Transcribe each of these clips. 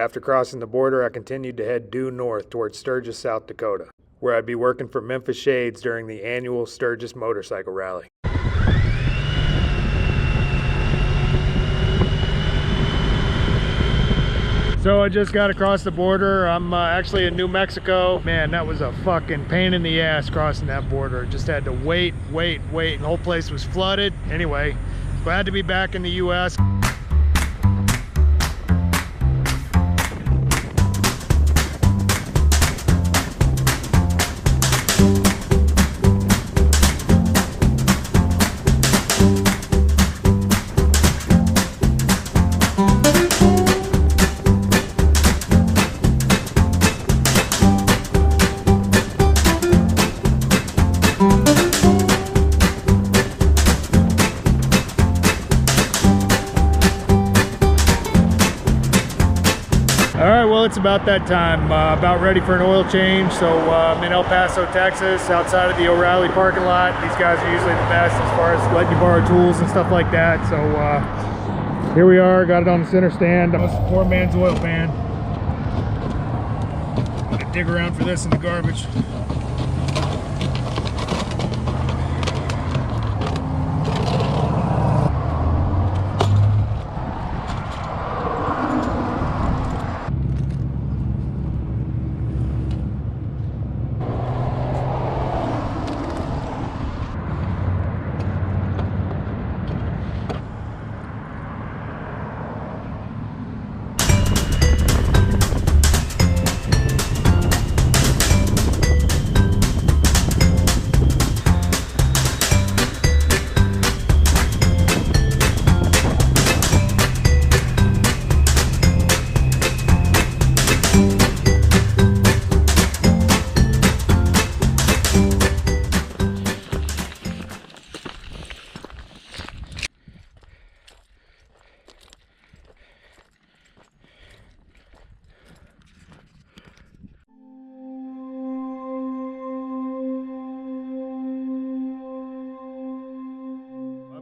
After crossing the border, I continued to head due north towards Sturgis, South Dakota, where I'd be working for Memphis Shades during the Annual Sturgis Motorcycle Rally. So I just got across the border. I'm actually in New Mexico. Man, that was a fucking pain in the ass crossing that border. Just had to wait. The whole place was flooded. Anyway, glad to be back in the US. Well, it's about that time, about ready for an oil change. So I'm in El Paso, Texas, outside of the O'Reilly parking lot. These guys are usually the best as far as letting you borrow tools and stuff like that. So here we are, got it on the center stand. I'm a poor man's oil pan. I'm gonna dig around for this in the garbage.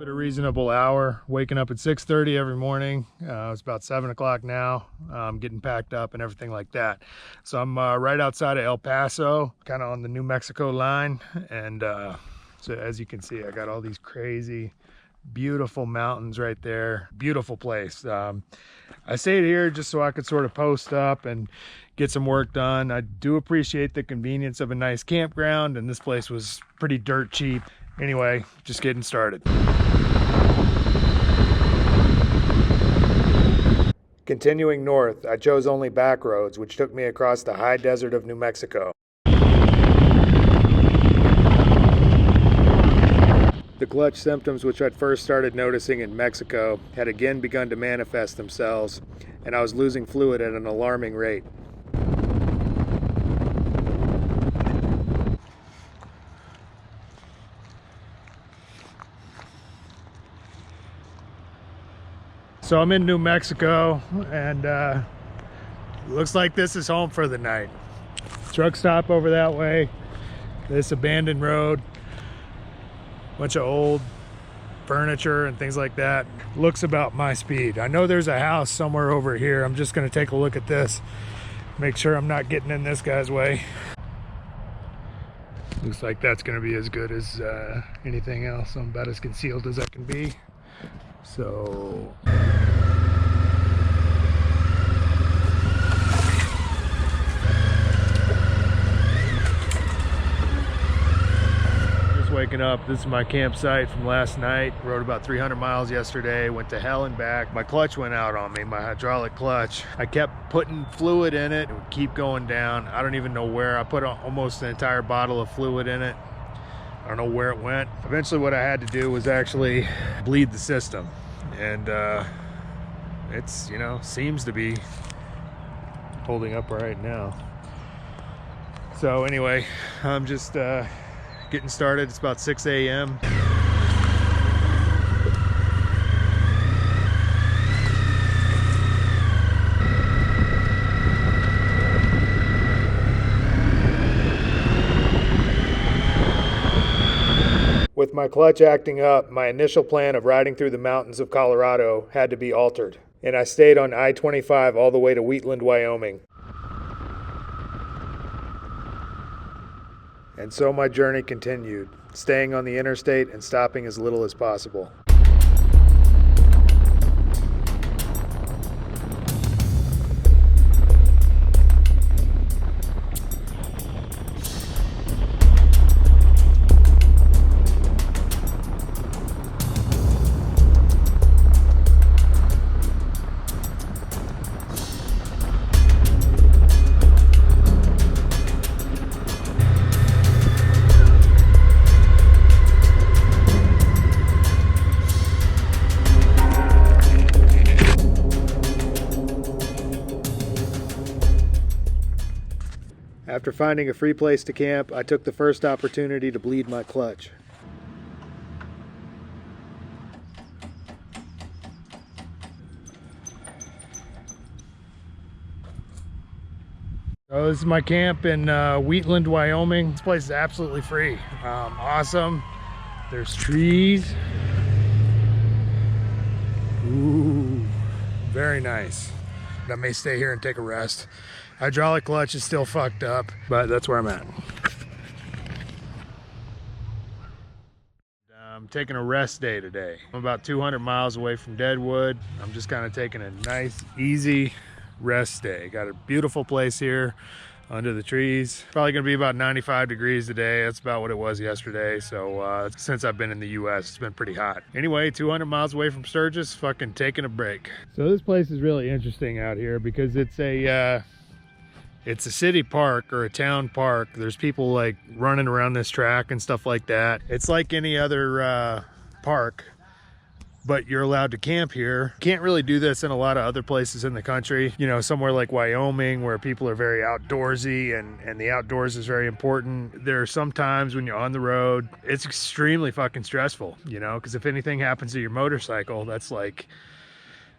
At a reasonable hour, waking up at 6:30 every morning. It's about 7 o'clock now. I'm getting packed up and everything like that. So I'm right outside of El Paso, kind of on the New Mexico line. And so as you can see, I got all these crazy, beautiful mountains right there. Beautiful place. I stayed here just so I could sort of post up and get some work done. I do appreciate the convenience of a nice campground, and this place was pretty dirt cheap. Anyway, just getting started. Continuing north, I chose only back roads, which took me across the high desert of New Mexico. The clutch symptoms which I'd first started noticing in Mexico had again begun to manifest themselves, and I was losing fluid at an alarming rate. So I'm in New Mexico, and looks like this is home for the night. Truck stop over that way, this abandoned road, bunch of old furniture and things like that. Looks about my speed. I know there's a house somewhere over here. I'm just gonna take a look at this, make sure I'm not getting in this guy's way. Looks like that's gonna be as good as anything else. I'm about as concealed as I can be. So just waking up. This is my campsite from last night. Rode about 300 miles yesterday, went to hell and back. My clutch went out on me, my hydraulic clutch. I kept putting fluid in it. It would keep going down. I don't even know where. I put almost an entire bottle of fluid in it. I don't know where it went. Eventually what I had to do was actually bleed the system, and it's, you know, seems to be holding up right now. So anyway, I'm just getting started. It's about 6 a.m. With my clutch acting up, my initial plan of riding through the mountains of Colorado had to be altered. and I stayed on I-25 all the way to Wheatland, Wyoming. And so my journey continued, staying on the interstate and stopping as little as possible. After finding a free place to camp, I took the first opportunity to bleed my clutch. So this is my camp in Wheatland, Wyoming. This place is absolutely free. Awesome. There's trees. Ooh, very nice. I may stay here and take a rest. Hydraulic clutch is still fucked up, but that's where I'm at. I'm taking a rest day today. I'm about 200 miles away from Deadwood. I'm just kind of taking a nice, easy rest day. Got a beautiful place here under the trees. Probably gonna be about 95 degrees today. That's about what it was yesterday. So since I've been in the US, it's been pretty hot. Anyway, 200 miles away from Sturgis, fucking taking a break. So this place is really interesting out here because it's a city park or a town park. There's people like running around this track and stuff like that. It's like any other park, but you're allowed to camp here. Can't really do this in a lot of other places in the country. You know, somewhere like Wyoming where people are very outdoorsy and the outdoors is very important. There are some times when you're on the road, it's extremely fucking stressful, you know, because if anything happens to your motorcycle, that's like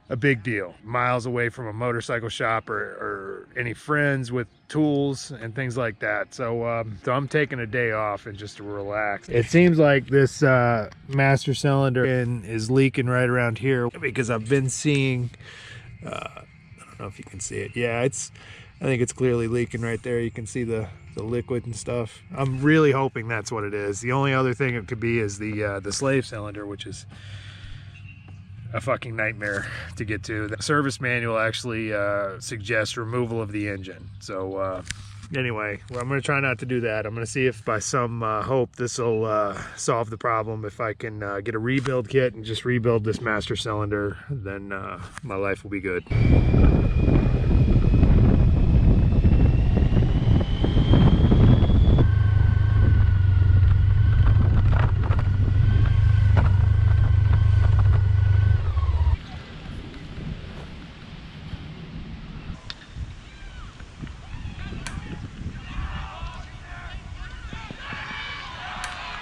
a big deal. Miles away from a motorcycle shop or any friends with tools and things like that. So I'm taking a day off and just to relax. It seems like this master cylinder is leaking right around here because I've been seeing, I don't know if you can see it. Yeah, I think it's clearly leaking right there. You can see the liquid and stuff. I'm really hoping that's what it is. The only other thing it could be is the slave cylinder, which is a fucking nightmare to get to. The service manual actually suggests removal of the engine. So anyway, well, I'm gonna try not to do that. I'm gonna see if by some hope this will solve the problem. If I can get a rebuild kit and just rebuild this master cylinder, then my life will be good.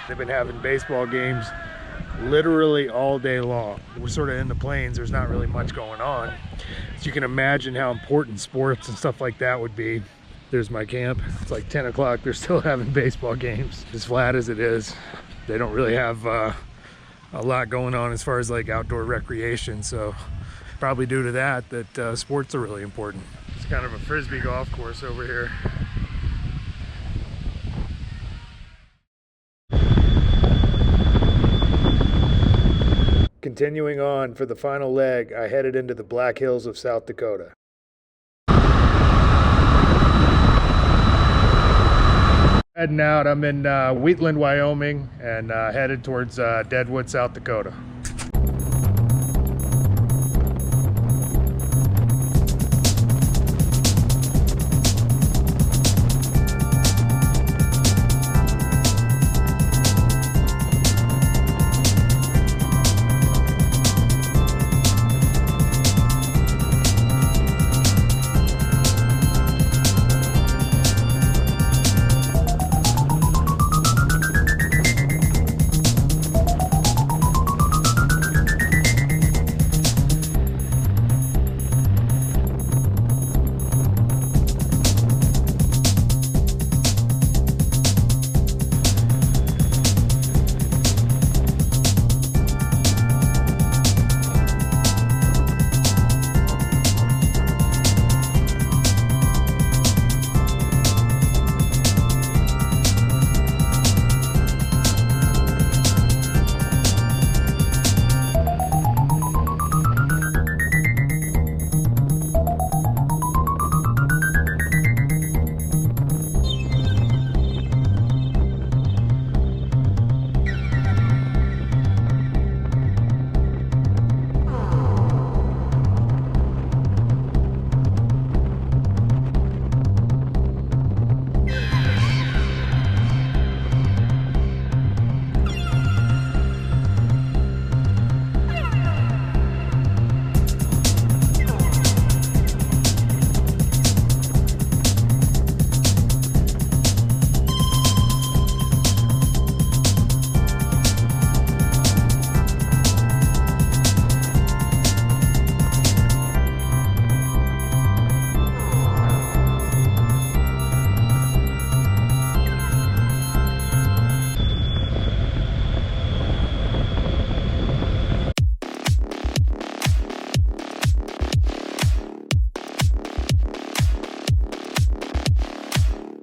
They've been having baseball games literally all day long. We're sort of in the plains. There's not really much going on. So you can imagine how important sports and stuff like that would be. There's my camp. It's like 10 o'clock. They're still having baseball games. As flat as it is, they don't really have a lot going on as far as like outdoor recreation. So probably due to that sports are really important. It's kind of a frisbee golf course over here. Continuing on for the final leg, I headed into the Black Hills of South Dakota. Heading out, I'm in Wheatland, Wyoming, and headed towards Deadwood, South Dakota.